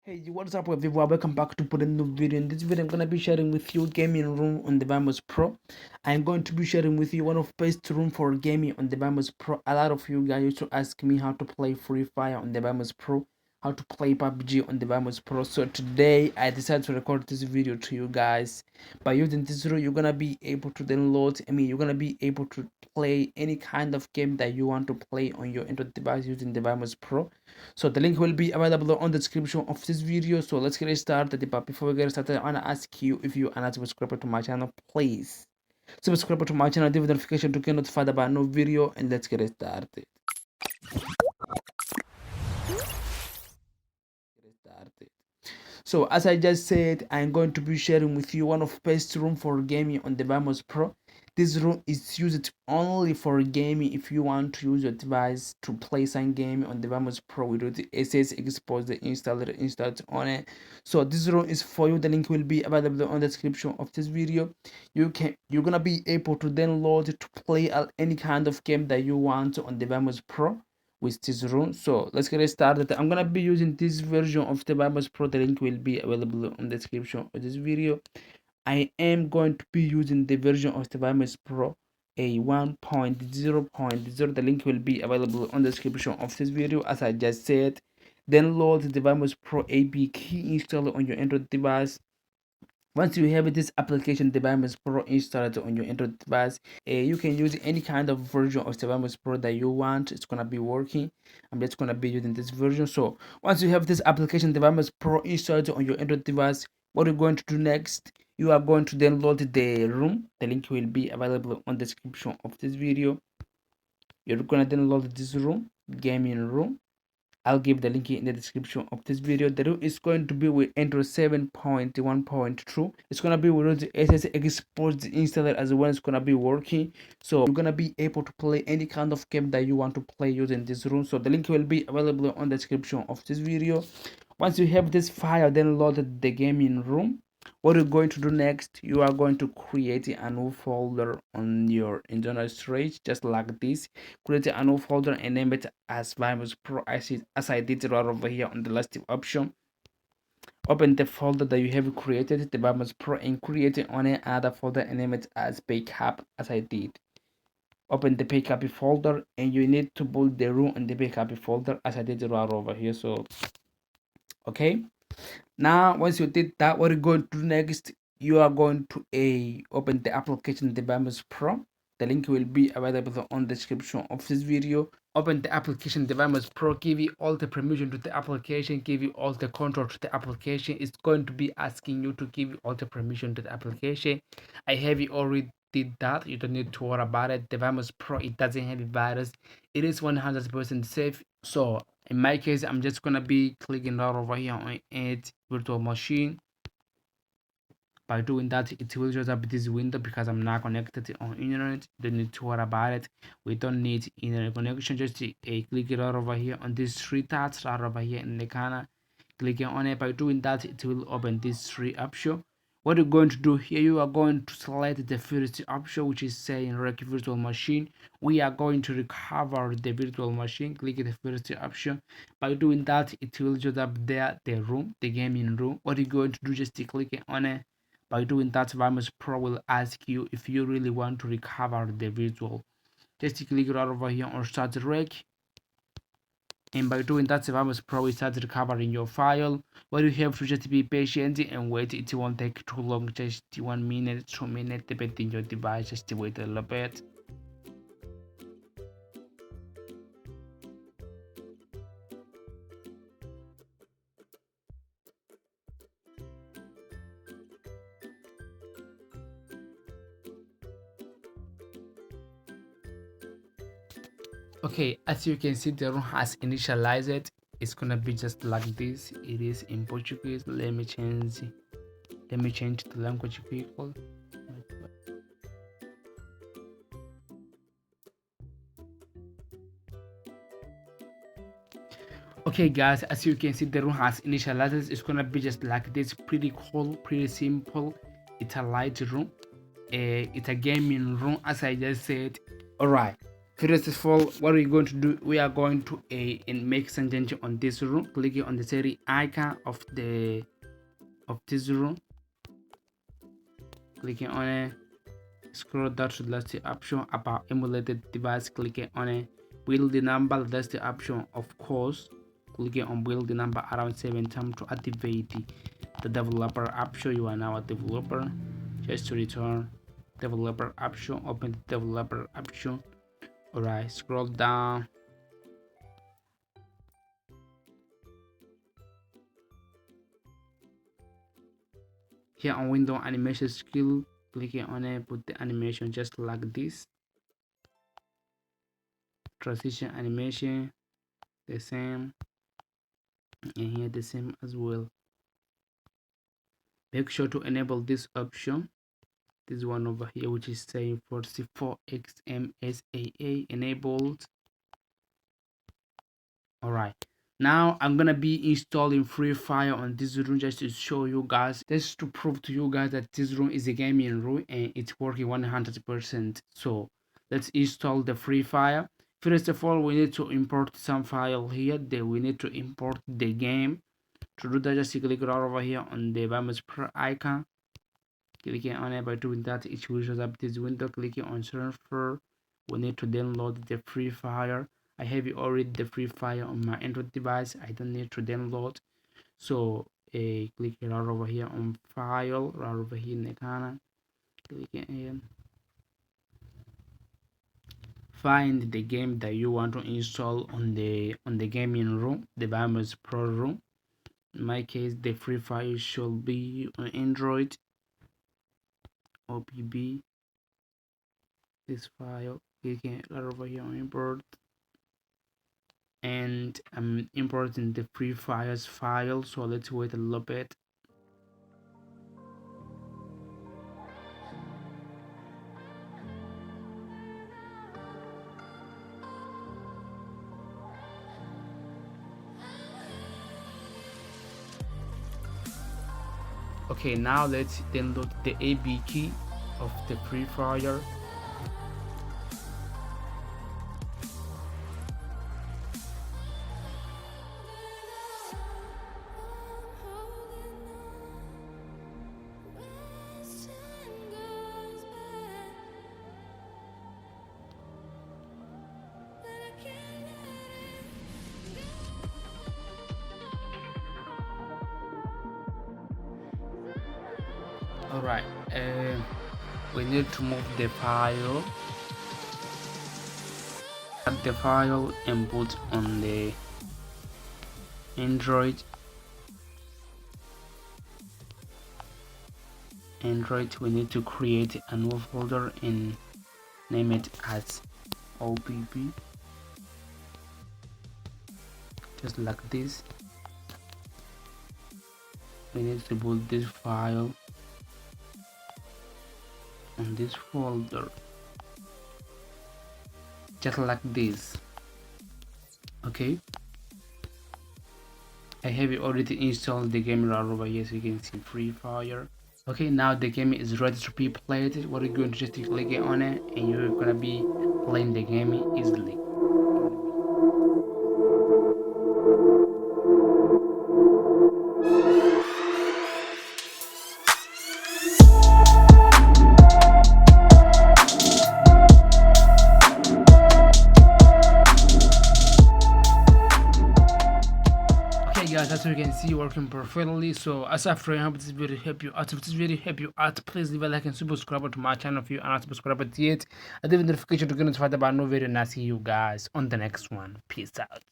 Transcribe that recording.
Hey, what's up everyone? Welcome back to put a new video. In this video, I'm gonna be sharing with you gaming room on the VMOS Pro. I'm going to be sharing with you one of best room for gaming on the VMOS Pro. A lot of you guys used to ask me how to play Free Fire on the VMOS Pro, how to play PUBG on the VMOS Pro. So today I decided to record this video to you guys. By using this room, you're gonna be able to download. You're gonna be able to play any kind of game that you want to play on your Android device using the VMOS Pro. So the link will be available on the description of this video. So let's get started. But before we get started, I want to ask you, if you are not subscribed to my channel, please subscribe to my channel, give the notification to get notified about no video, and let's get started. So as I just said, I'm going to be sharing with you one of best room for gaming on the VMOS Pro. This room is used only for gaming. If you want to use your device to play some game on the VMOS Pro with the XPOSED installed on it. So this room is for you. The link will be available on the description of this video. You're gonna be able to download to play any kind of game that you want on the VMOS Pro with this room. So let's get started. I'm gonna be using this version of the VMOS Pro. The link will be available on the description of this video. I am going to be using the version of the VMOS Pro a 1.0.0. The link will be available on the description of this video. As I just said, download the VMOS Pro APK installed on your Android device. Once you have this application, the VMOS Pro installed on your Android device, you can use any kind of version of the VMOS Pro that you want. It's gonna be working. I'm just gonna be using this version. So once you have this application, the VMOS Pro installed on your Android device, what you're going to do next, you are going to download the room. The link will be available on the description of this video. You're gonna download this room, gaming room. I'll give the link in the description of this video. The room is going to be with Android 7.1.2. It's gonna be with the XPOSED installer as well. It's gonna be working. So you're gonna be able to play any kind of game that you want to play using this room. So the link will be available on the description of this video. Once you have this file downloaded the gaming room, what you're going to do next, you are going to create a new folder on your internal storage, just like this. Create a new folder and name it as VMOS Pro, as I did right over here on the last option. Open the folder that you have created, the VMOS Pro, and create it on another folder and name it as backup, as I did. Open the backup folder, and you need to put the room in the backup folder, as I did right over here. So okay, now once you did that, what you're going to do next, you are going to open the application, the VMOS Pro. The link will be available on the description of this video. Open the application, the VMOS Pro, give you all the permission to the application, give you all the control to the application. It's going to be asking you to give you all the permission to the application. I have already did that. You don't need to worry about it. The VMOS Pro, it doesn't have a virus. It is 100% safe. So in my case, I'm just gonna be clicking right over here on Add Virtual Machine. By doing that, it will just up this window because I'm not connected on internet. Don't need to worry about it. We don't need internet connection. Just click it right over here on these three dots right over here in the corner. Clicking on it. By doing that, it will open these three options. What you're going to do here, you are going to select the first option, which is saying Wreck Virtual Machine. We are going to recover the virtual machine. Click the first option. By doing that, it will just up there the room, the gaming room. What you're going to do, just click on it. By doing that, VMOS Pro will ask you if you really want to recover the virtual. Just click right over here on Start Rec. And by doing that, VMOS Pro will start recovering your file. What you have to just be patient and wait. It won't take too long, just 1 minute, 2 minutes, depending on your device. Just wait a little bit. Okay, as you can see, the room has initialized. It's gonna be just like this. It is in Portuguese. Let me change the language, people. Okay guys, as you can see, the room has initialized. It's gonna be just like this. Pretty cool, pretty simple. It's a light room. It's a gaming room, as I just said. All right, First of all, what we're going to do, we are going to make some change on this room. Clicking on the three icon of this room, clicking on it, scroll down to the last option about emulated device, clicking on it, build the number, that's the option, of course. Clicking on build the number around 7 times to activate the developer option. You are now a developer. Just to return developer option, open the developer option. Alright, scroll down. Here on window animation skill, clicking on it, put the animation just like this. Transition animation, the same, and here the same as well. Make sure to enable this option, this one over here, which is saying 44xmsaa enabled. All right, now I'm gonna be installing Free Fire on this room just to show you guys, just to prove to you guys that this room is a gaming room and it's working 100%. So let's install the Free Fire. First of all, we need to import some file here. Then we need to import the game. To do that, just click right over here on the VMOS Pro icon. Clicking on it, by doing that, it will show up this window. Clicking on server, we need to download the Free Fire. I have already the Free Fire on my Android device. I don't need to download. So click right over here on file, right over here in the corner. Clicking in. Find the game that you want to install on the gaming room, the VMOS Pro room. In my case, the Free Fire should be on Android. OPB, this file, clicking right over here on import, and I'm importing the Free Fire's file. So let's wait a little bit. Okay, now let's download the AB key of the Free Fire. All right, we need to move the file, add the file and put on the Android. We need to create a new folder and name it as OPP, just like this. We need to put this file on this folder, just like this. Okay, I have already installed the game right over here, so you can see Free Fire. Okay, now the game is ready to be played. What are you going to just click on it and you're gonna be playing the game easily. Guys, as you can see, working perfectly. So as a friend, I hope this video help you out. If this video help you out, please leave a like and subscribe to my channel if you are not subscribed yet, and leave a notification to get notified about no video, and I'll see you guys on the next one. Peace out.